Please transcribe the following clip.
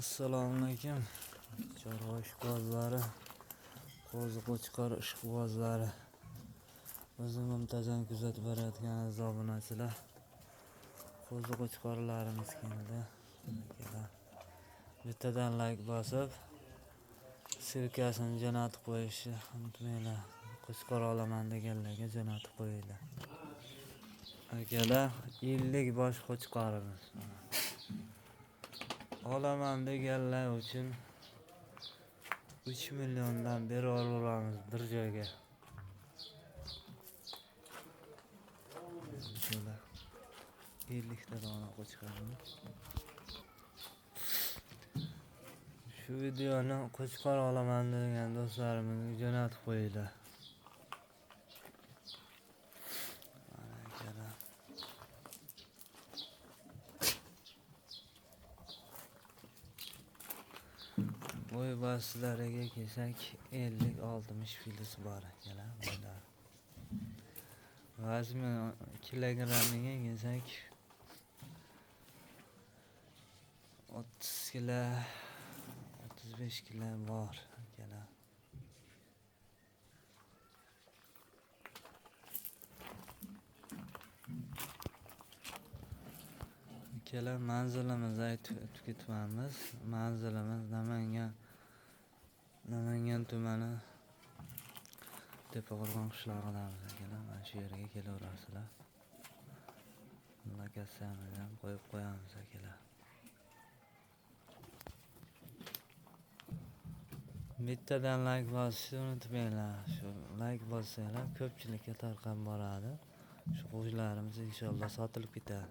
Assalomu alaykum. Chorva ishqibozlari, qo'zi qo'chqor ishqibozlari, bizni muntazam kuzatib borayotgan aziz obunachilar, qo'zi qo'chqorlarimiz keldi. Bittadan like bosib, sirkasini jo'natib qo'yishni unutmanglar. Qo'chqor olaman deganlarga jo'natib qo'yinglar. Akalar 50 bosh qo'chqorimiz. Olaman deganlar uchun 3 milliondan beri olamiz bir joyga. Shuna 50 ta dona qo'chqorimiz. Shu videoni qo'chqor olaman degan do'stlarimizga jo'natib qo'yinglar. Bo'y boshlariga kelsak 50-60 filiz bor akalar. Vazmi kilogrammiga kelsak 30 kilo 35 kilo bor akalar. Akalar manzilimizni aytib ketamiz. Manzilimiz Namangan tumani Tepaqo'rg'on qishlog'idamiz akalar. Mana shu yerga kelaverasizlar. Lokatsiyamizni ham qo'yib qo'yamiz akalar. Bittadan like bosishni unutmanglar. Shu like bossanglar ko'pchilikka tarqab boradi. Shu qo'shlarimiz inshaalloh sotilib ketadi.